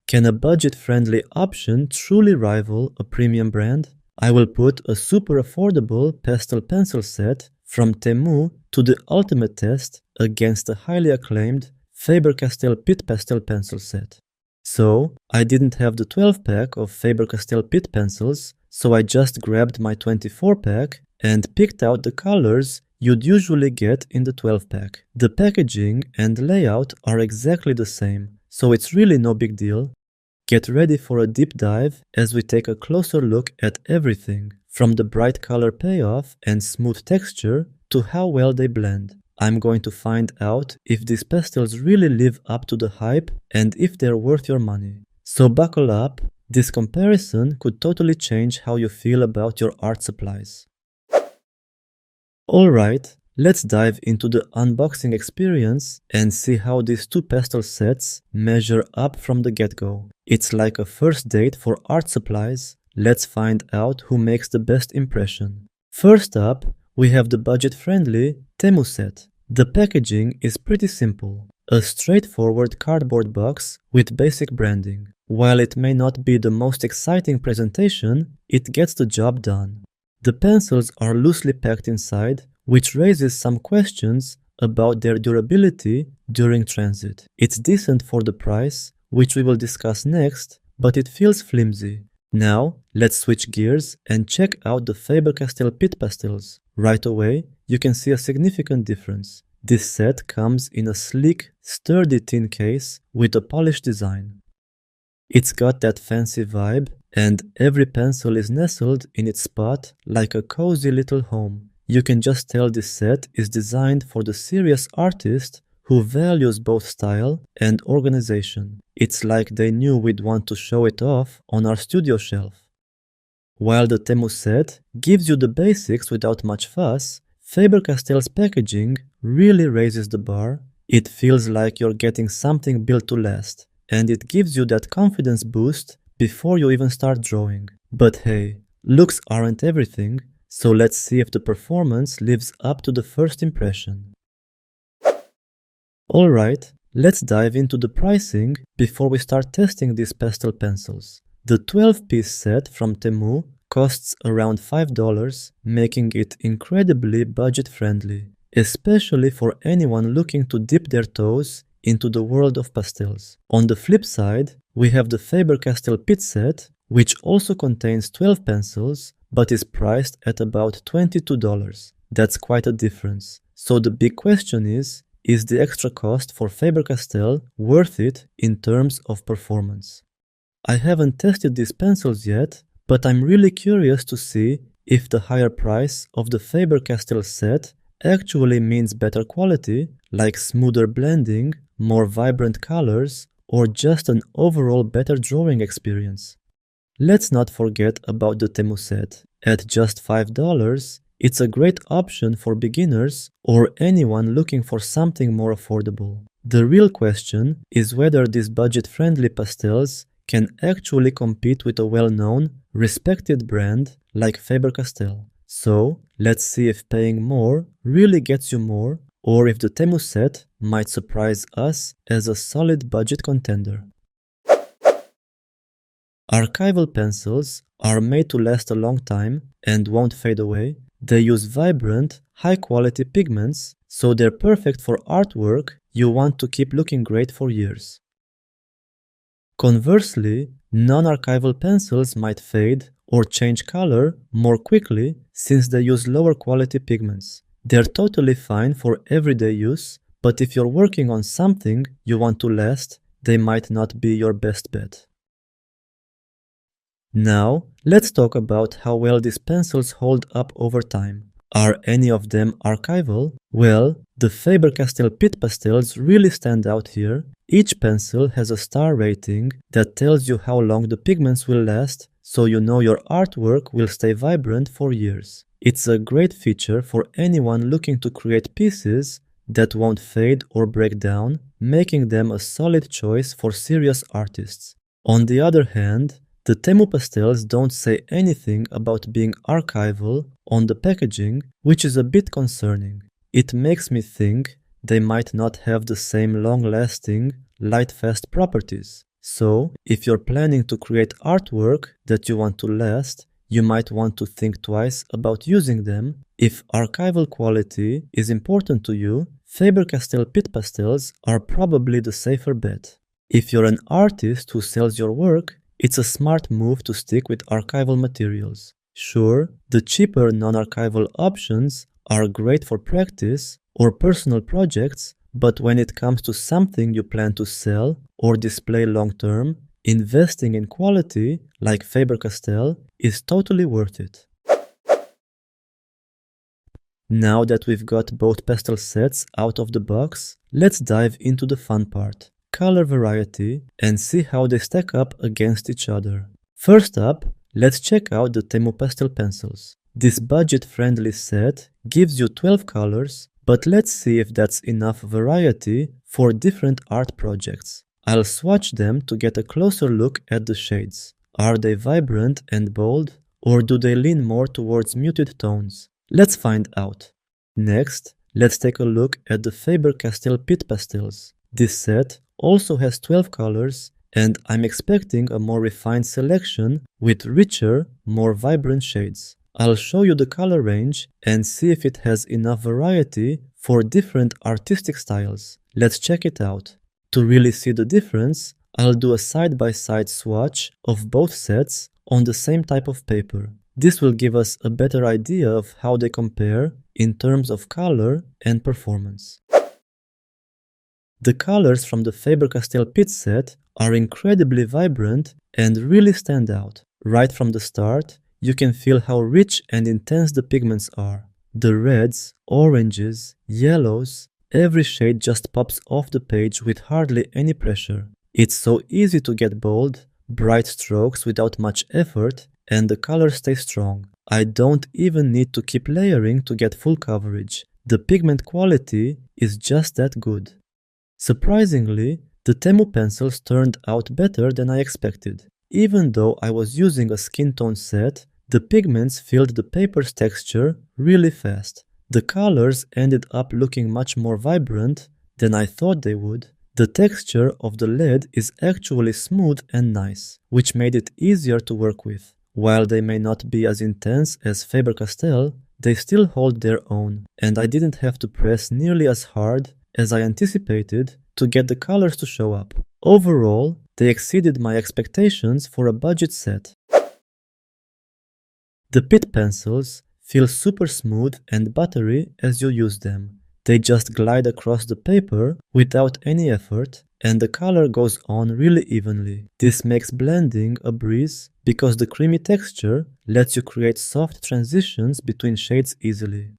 Can a budget-friendly option truly rival a premium brand? I will put a super affordable pastel pencil set from Temu to the ultimate test against a highly acclaimed Faber-Castell Pitt Pastel Pencil set. So, I didn't have the 12-pack of Faber-Castell Pitt pencils, so I just grabbed my 24-pack and picked out the colors you'd usually get in the 12-pack. The packaging and layout are exactly the same, so it's really no big deal. Get ready for a deep dive as we take a closer look at everything, from the bright color payoff and smooth texture to how well they blend. I'm going to find out if these pastels really live up to the hype and if they're worth your money. So buckle up, this comparison could totally change how you feel about your art supplies. Alright, let's dive into the unboxing experience and see how these two pastel sets measure up from the get-go. It's like a first date for art supplies. Let's find out who makes the best impression. First up, we have the budget-friendly Temu set. The packaging is pretty simple. A straightforward cardboard box with basic branding. While it may not be the most exciting presentation, it gets the job done. The pencils are loosely packed inside, which raises some questions about their durability during transit. It's decent for the price, which we will discuss next, but it feels flimsy. Now, let's switch gears and check out the Faber-Castell Pitt Pastels. Right away, you can see a significant difference. This set comes in a sleek, sturdy tin case with a polished design. It's got that fancy vibe, and every pencil is nestled in its spot like a cozy little home. You can just tell this set is designed for the serious artist who values both style and organization. It's like they knew we'd want to show it off on our studio shelf. While the Temu set gives you the basics without much fuss, Faber-Castell's packaging really raises the bar. It feels like you're getting something built to last, and it gives you that confidence boost before you even start drawing. But hey, looks aren't everything, so let's see if the performance lives up to the first impression. Alright, let's dive into the pricing before we start testing these pastel pencils. The 12-piece set from Temu costs around $5, making it incredibly budget-friendly, especially for anyone looking to dip their toes into the world of pastels. On the flip side, we have the Faber-Castell Pitt set, which also contains 12 pencils, but is priced at about $22. That's quite a difference. So the big question is the extra cost for Faber-Castell worth it in terms of performance? I haven't tested these pencils yet, but I'm really curious to see if the higher price of the Faber-Castell set actually means better quality, like smoother blending, more vibrant colors, or just an overall better drawing experience. Let's not forget about the Temu set. At just $5, it's a great option for beginners or anyone looking for something more affordable. The real question is whether these budget-friendly pastels can actually compete with a well-known, respected brand like Faber-Castell. So, let's see if paying more really gets you more, or if the Temu set might surprise us as a solid budget contender. Archival pencils are made to last a long time and won't fade away. They use vibrant, high-quality pigments, so they're perfect for artwork you want to keep looking great for years. Conversely, non-archival pencils might fade or change color more quickly since they use lower quality pigments. They're totally fine for everyday use, but if you're working on something you want to last, they might not be your best bet. Now, let's talk about how well these pencils hold up over time. Are any of them archival? Well, the Faber-Castell Pitt Pastels really stand out here. Each pencil has a star rating that tells you how long the pigments will last, so you know your artwork will stay vibrant for years. It's a great feature for anyone looking to create pieces that won't fade or break down, making them a solid choice for serious artists. On the other hand, the Temu pastels don't say anything about being archival on the packaging, which is a bit concerning. It makes me think they might not have the same long-lasting, light-fast properties. So, if you're planning to create artwork that you want to last, you might want to think twice about using them. If archival quality is important to you, Faber-Castell Pitt Pastels are probably the safer bet. If you're an artist who sells your work, it's a smart move to stick with archival materials. Sure, the cheaper non-archival options are great for practice or personal projects, but when it comes to something you plan to sell or display long-term, investing in quality like Faber-Castell is totally worth it. Now that we've got both pastel sets out of the box, let's dive into the fun part, color variety, and see how they stack up against each other. First up, let's check out the Temu Pastel Pencils. This budget-friendly set gives you 12 colors, but let's see if that's enough variety for different art projects. I'll swatch them to get a closer look at the shades. Are they vibrant and bold, or do they lean more towards muted tones? Let's find out. Next, let's take a look at the Faber-Castell Pitt Pastels. This set also has 12 colors, and I'm expecting a more refined selection with richer, more vibrant shades. I'll show you the color range and see if it has enough variety for different artistic styles. Let's check it out. To really see the difference, I'll do a side-by-side swatch of both sets on the same type of paper. This will give us a better idea of how they compare in terms of color and performance. The colors from the Faber-Castell Pitt set are incredibly vibrant and really stand out. Right from the start, you can feel how rich and intense the pigments are. The reds, oranges, yellows, every shade just pops off the page with hardly any pressure. It's so easy to get bold, bright strokes without much effort, and the colors stay strong. I don't even need to keep layering to get full coverage. The pigment quality is just that good. Surprisingly, the Temu pencils turned out better than I expected. Even though I was using a skin tone set, the pigments filled the paper's texture really fast. The colors ended up looking much more vibrant than I thought they would. The texture of the lead is actually smooth and nice, which made it easier to work with. While they may not be as intense as Faber-Castell, they still hold their own, and I didn't have to press nearly as hard as I anticipated to get the colors to show up. Overall, they exceeded my expectations for a budget set. The Pitt pencils feel super smooth and buttery as you use them. They just glide across the paper without any effort, and the color goes on really evenly. This makes blending a breeze because the creamy texture lets you create soft transitions between shades easily.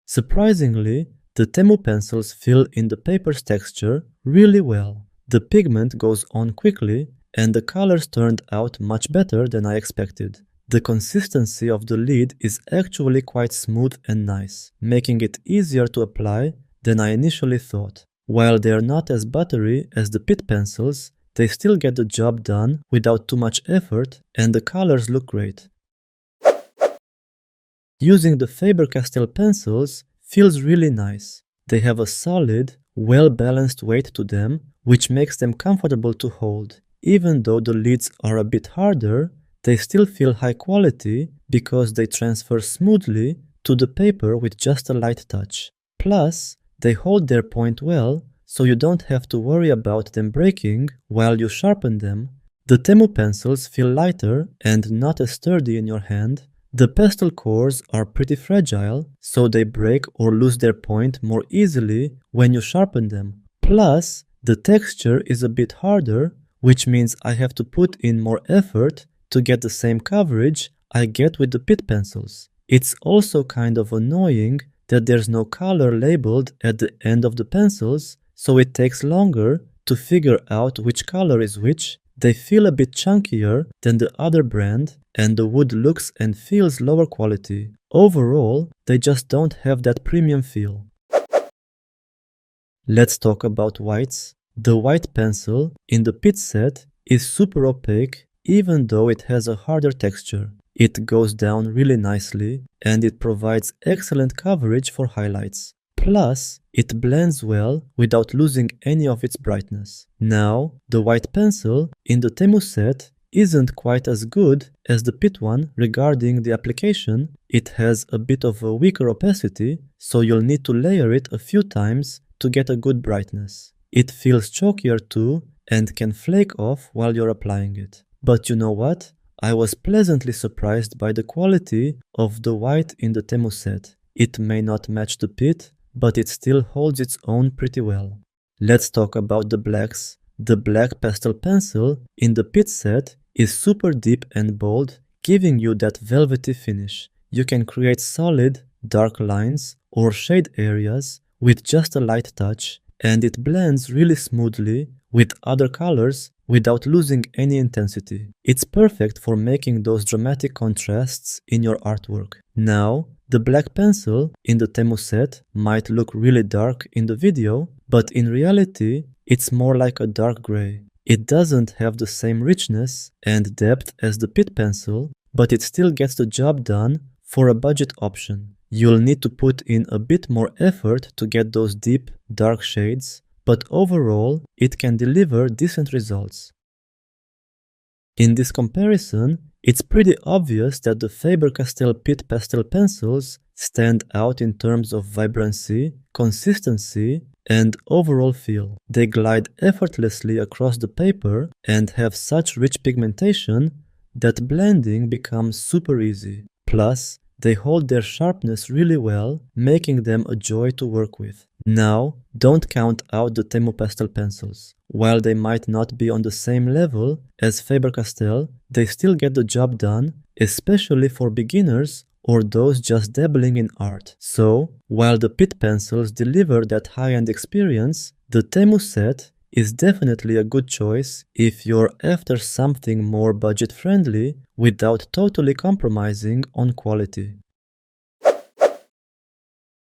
Surprisingly, the Temu pencils fill in the paper's texture really well. The pigment goes on quickly, and the colors turned out much better than I expected. The consistency of the lid is actually quite smooth and nice, making it easier to apply than I initially thought. While they are not as buttery as the Pitt pencils, they still get the job done without too much effort, and the colors look great. Using the Faber-Castell pencils feels really nice. They have a solid, well-balanced weight to them, which makes them comfortable to hold. Even though the lids are a bit harder, they still feel high quality because they transfer smoothly to the paper with just a light touch. Plus, they hold their point well, so you don't have to worry about them breaking while you sharpen them. The Temu pencils feel lighter and not as sturdy in your hand. The pastel cores are pretty fragile, so they break or lose their point more easily when you sharpen them. Plus, the texture is a bit harder, which means I have to put in more effort to get the same coverage I get with the Pitt pencils. It's also kind of annoying that there's no color labeled at the end of the pencils, so it takes longer to figure out which color is which. They feel a bit chunkier than the other brand, and the wood looks and feels lower quality. Overall, they just don't have that premium feel. Let's talk about whites. The white pencil in the Pitt set is super opaque, even though it has a harder texture. It goes down really nicely, and it provides excellent coverage for highlights. Plus, it blends well without losing any of its brightness. Now, the white pencil in the Temu set isn't quite as good as the Pitt one regarding the application. It has a bit of a weaker opacity, so you'll need to layer it a few times to get a good brightness. It feels chalkier too and can flake off while you're applying it. But you know what? I was pleasantly surprised by the quality of the white in the Temu set. It may not match the Pitt, but it still holds its own pretty well. Let's talk about the blacks. The black pastel pencil in the Pitt set is super deep and bold, giving you that velvety finish. You can create solid, dark lines or shade areas with just a light touch, and it blends really smoothly with other colors without losing any intensity. It's perfect for making those dramatic contrasts in your artwork. Now, the black pencil in the Temu set might look really dark in the video, but in reality, it's more like a dark gray. It doesn't have the same richness and depth as the Pitt pencil, but it still gets the job done for a budget option. You'll need to put in a bit more effort to get those deep, dark shades, but overall, it can deliver decent results. In this comparison, it's pretty obvious that the Faber-Castell Pitt Pastel Pencils stand out in terms of vibrancy, consistency, and overall feel. They glide effortlessly across the paper and have such rich pigmentation that blending becomes super easy. Plus, they hold their sharpness really well, making them a joy to work with. Now, don't count out the Temu pastel pencils. While they might not be on the same level as Faber-Castell, they still get the job done, especially for beginners or those just dabbling in art. So, while the Pitt pencils deliver that high-end experience, the Temu set is definitely a good choice if you're after something more budget-friendly without totally compromising on quality.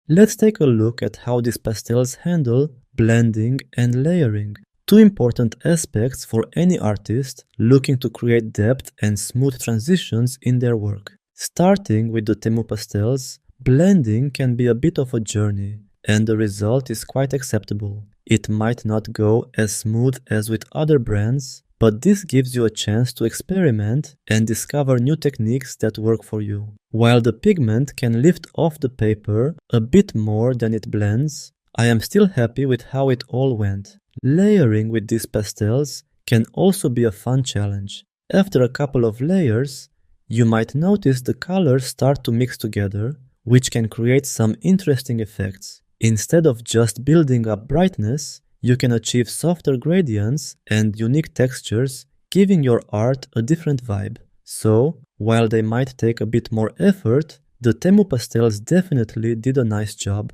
Let's take a look at how these pastels handle blending and layering. Two important aspects for any artist looking to create depth and smooth transitions in their work. Starting with the Temu pastels, blending can be a bit of a journey, and the result is quite acceptable. It might not go as smooth as with other brands, but this gives you a chance to experiment and discover new techniques that work for you. While the pigment can lift off the paper a bit more than it blends, I am still happy with how it all went. Layering with these pastels can also be a fun challenge. After a couple of layers, you might notice the colors start to mix together, which can create some interesting effects. Instead of just building up brightness, you can achieve softer gradients and unique textures, giving your art a different vibe. So, while they might take a bit more effort, the Temu pastels definitely did a nice job.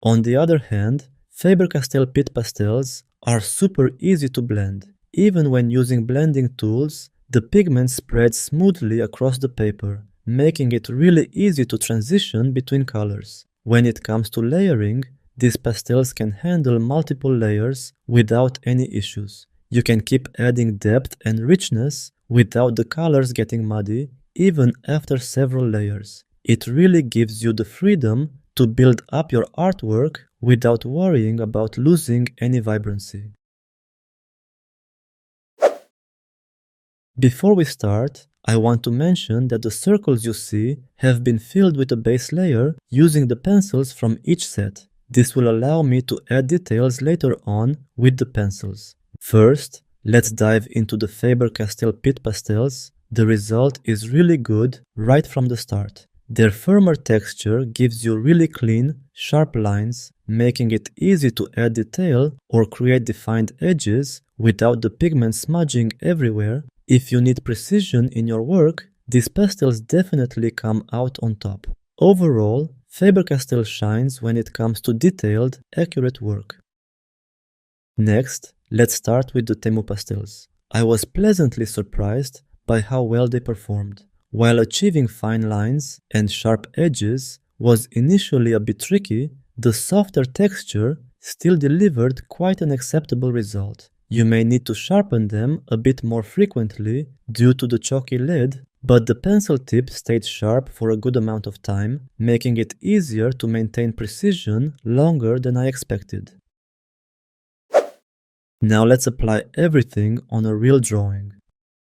On the other hand, Faber-Castell Pitt Pastels are super easy to blend. Even when using blending tools, the pigment spreads smoothly across the paper, making it really easy to transition between colors. When it comes to layering, these pastels can handle multiple layers without any issues. You can keep adding depth and richness without the colors getting muddy, even after several layers. It really gives you the freedom to build up your artwork without worrying about losing any vibrancy. Before we start, I want to mention that the circles you see have been filled with a base layer using the pencils from each set. This will allow me to add details later on with the pencils. First, let's dive into the Faber-Castell Pitt Pastels. The result is really good right from the start. Their firmer texture gives you really clean, sharp lines, making it easy to add detail or create defined edges without the pigment smudging everywhere. If you need precision in your work, these pastels definitely come out on top. Overall, Faber-Castell shines when it comes to detailed, accurate work. Next, let's start with the Temu pastels. I was pleasantly surprised by how well they performed. While achieving fine lines and sharp edges was initially a bit tricky, the softer texture still delivered quite an acceptable result. You may need to sharpen them a bit more frequently due to the chalky lead, but the pencil tip stayed sharp for a good amount of time, making it easier to maintain precision longer than I expected. Now let's apply everything on a real drawing.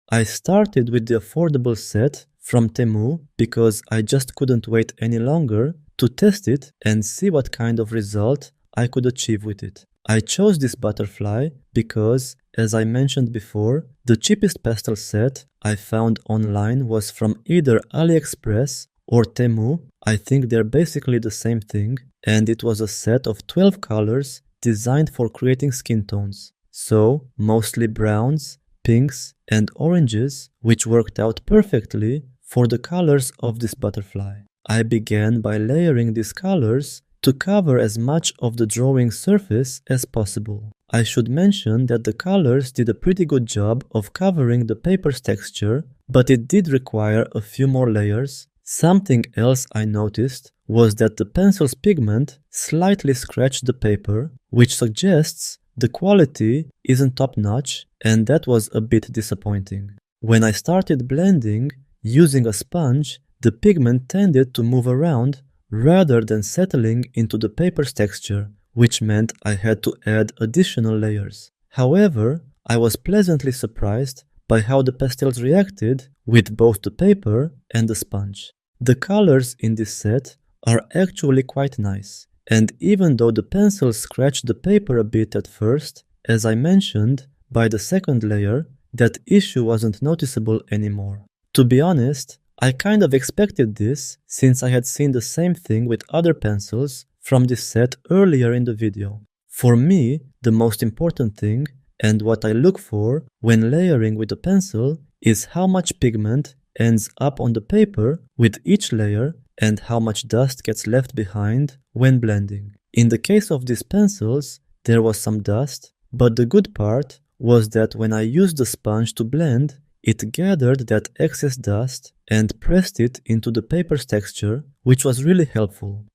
I started with the affordable set from Temu because I just couldn't wait any longer to test it and see what kind of result I could achieve with it. I chose this butterfly because, as I mentioned before, the cheapest pastel set I found online was from either AliExpress or Temu. I think they're basically the same thing, and it was a set of 12 colors designed for creating skin tones. So, mostly browns, pinks, and oranges, which worked out perfectly for the colors of this butterfly. I began by layering these colors to cover as much of the drawing surface as possible. I should mention that the colors did a pretty good job of covering the paper's texture, but it did require a few more layers. Something else I noticed was that the pencil's pigment slightly scratched the paper, which suggests the quality isn't top-notch, and that was a bit disappointing. When I started blending using a sponge, the pigment tended to move around rather than settling into the paper's texture, which meant I had to add additional layers. However, I was pleasantly surprised by how the pastels reacted with both the paper and the sponge. The colors in this set are actually quite nice, and even though the pencil scratched the paper a bit at first, as I mentioned, by the second layer, that issue wasn't noticeable anymore. To be honest, I kind of expected this since I had seen the same thing with other pencils from this set earlier in the video. For me, the most important thing, and what I look for when layering with a pencil, is how much pigment ends up on the paper with each layer and how much dust gets left behind when blending. In the case of these pencils, there was some dust, but the good part was that when I used the sponge to blend, it gathered that excess dust and pressed it into the paper's texture, which was really helpful.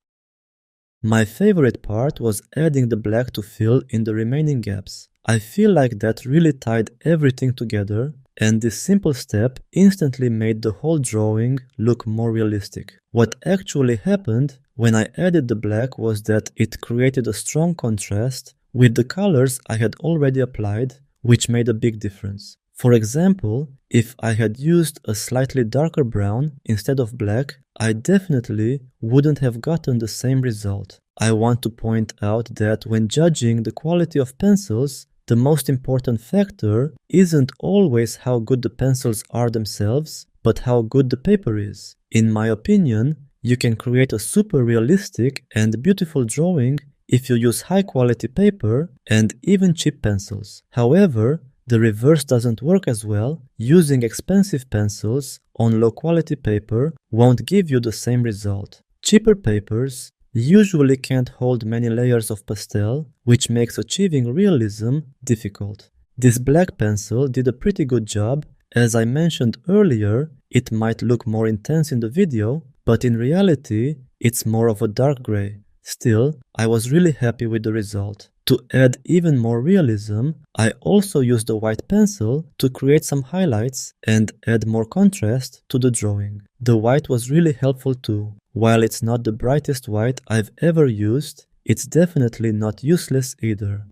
My favorite part was adding the black to fill in the remaining gaps. I feel like that really tied everything together, and this simple step instantly made the whole drawing look more realistic. What actually happened when I added the black was that it created a strong contrast with the colors I had already applied, which made a big difference. For example, if I had used a slightly darker brown instead of black, I definitely wouldn't have gotten the same result. I want to point out that when judging the quality of pencils, the most important factor isn't always how good the pencils are themselves, but how good the paper is. In my opinion, you can create a super realistic and beautiful drawing if you use high quality paper and even cheap pencils. However, the reverse doesn't work as well. Using expensive pencils on low quality paper won't give you the same result. Cheaper papers usually can't hold many layers of pastel, which makes achieving realism difficult. This black pencil did a pretty good job. As I mentioned earlier, it might look more intense in the video, but in reality, it's more of a dark gray. Still, I was really happy with the result. To add even more realism, I also used a white pencil to create some highlights and add more contrast to the drawing. The white was really helpful too. While it's not the brightest white I've ever used, it's definitely not useless either.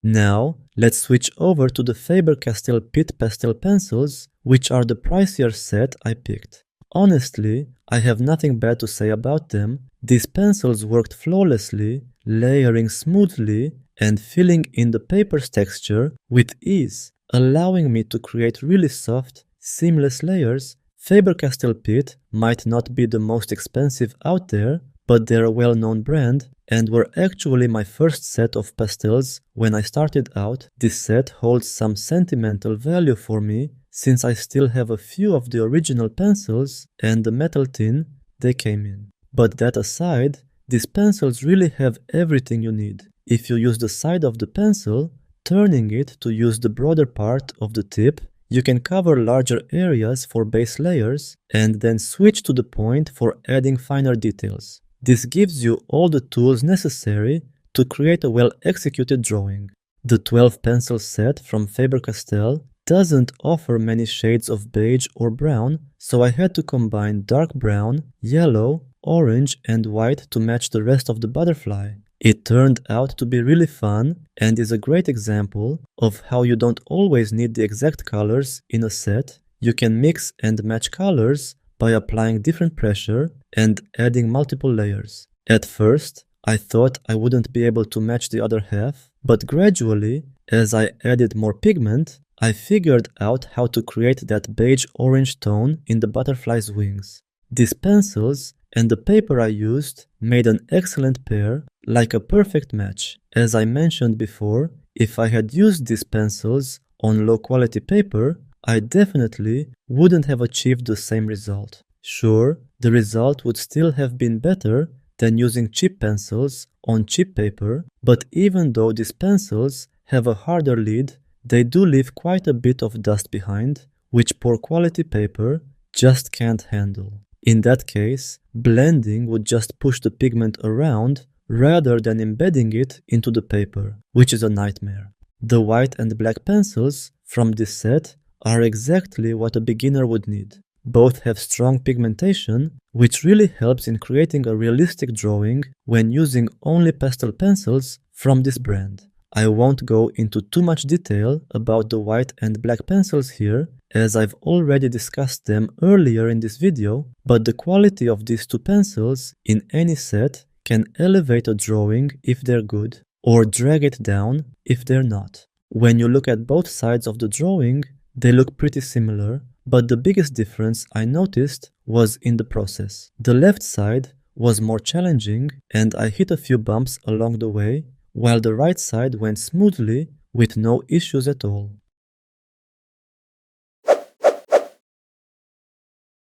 Now, let's switch over to the Faber-Castell Pitt Pastel Pencils, which are the pricier set I picked. Honestly, I have nothing bad to say about them. These pencils worked flawlessly, layering smoothly and filling in the paper's texture with ease, allowing me to create really soft, seamless layers. Faber-Castell Pitt might not be the most expensive out there, but they're a well-known brand and were actually my first set of pastels when I started out. This set holds some sentimental value for me since I still have a few of the original pencils and the metal tin they came in. But that aside, these pencils really have everything you need. If you use the side of the pencil, turning it to use the broader part of the tip, you can cover larger areas for base layers and then switch to the point for adding finer details. This gives you all the tools necessary to create a well-executed drawing. The 12 pencil set from Faber-Castell doesn't offer many shades of beige or brown, so I had to combine dark brown, yellow, orange, and white to match the rest of the butterfly. It turned out to be really fun and is a great example of how you don't always need the exact colors in a set. You can mix and match colors by applying different pressure and adding multiple layers. At first, I thought I wouldn't be able to match the other half, but gradually, as I added more pigment, I figured out how to create that beige-orange tone in the butterfly's wings. These pencils and the paper I used made an excellent pair, like a perfect match. As I mentioned before, if I had used these pencils on low-quality paper, I definitely wouldn't have achieved the same result. Sure, the result would still have been better than using cheap pencils on cheap paper, but even though these pencils have a harder lid, they do leave quite a bit of dust behind, which poor quality paper just can't handle. In that case, blending would just push the pigment around rather than embedding it into the paper, which is a nightmare. The white and black pencils from this set are exactly what a beginner would need. Both have strong pigmentation, which really helps in creating a realistic drawing when using only pastel pencils from this brand. I won't go into too much detail about the white and black pencils here, as I've already discussed them earlier in this video, but the quality of these two pencils in any set can elevate a drawing if they're good, or drag it down if they're not. When you look at both sides of the drawing, they look pretty similar, but the biggest difference I noticed was in the process. The left side was more challenging and I hit a few bumps along the way, while the right side went smoothly with no issues at all.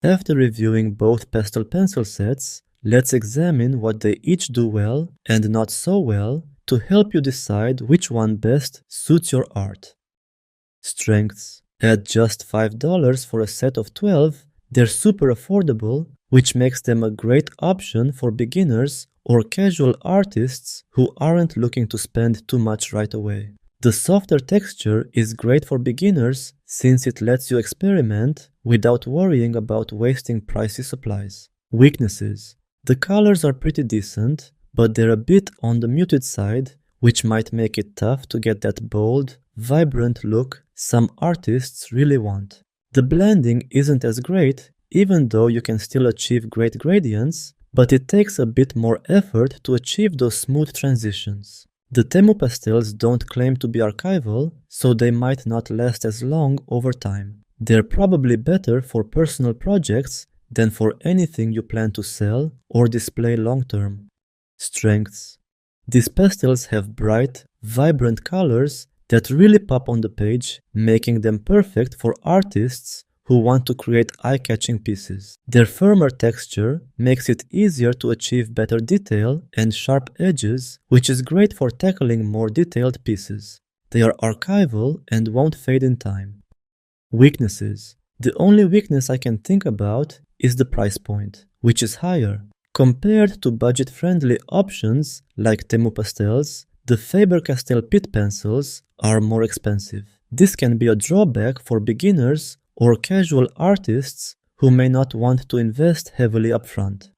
After reviewing both pastel pencil sets, let's examine what they each do well and not so well to help you decide which one best suits your art. Strengths. At just $5 for a set of 12, they're super affordable, which makes them a great option for beginners or casual artists who aren't looking to spend too much right away. The softer texture is great for beginners since it lets you experiment without worrying about wasting pricey supplies. Weaknesses. The colors are pretty decent, but they're a bit on the muted side, which might make it tough to get that bold, vibrant look some artists really want. The blending isn't as great, even though you can still achieve great gradients, but it takes a bit more effort to achieve those smooth transitions. The Temu pastels don't claim to be archival, so they might not last as long over time. They're probably better for personal projects than for anything you plan to sell or display long term. Strengths. These pastels have bright, vibrant colors that really pop on the page, making them perfect for artists who want to create eye-catching pieces. Their firmer texture makes it easier to achieve better detail and sharp edges, which is great for tackling more detailed pieces. They are archival and won't fade in time. Weaknesses. The only weakness I can think about is the price point, which is higher. Compared to budget-friendly options like Temu pastels, the Faber-Castell Pitt Pencils are more expensive. This can be a drawback for beginners or casual artists who may not want to invest heavily upfront.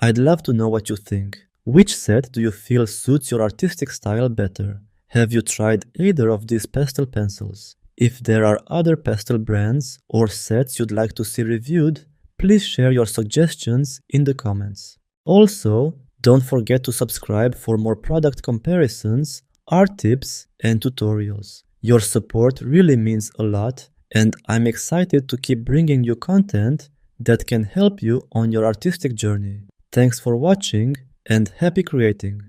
I'd love to know what you think. Which set do you feel suits your artistic style better? Have you tried either of these pastel pencils? If there are other pastel brands or sets you'd like to see reviewed, please share your suggestions in the comments. Also, don't forget to subscribe for more product comparisons, art tips, and tutorials. Your support really means a lot, and I'm excited to keep bringing you content that can help you on your artistic journey. Thanks for watching, and happy creating!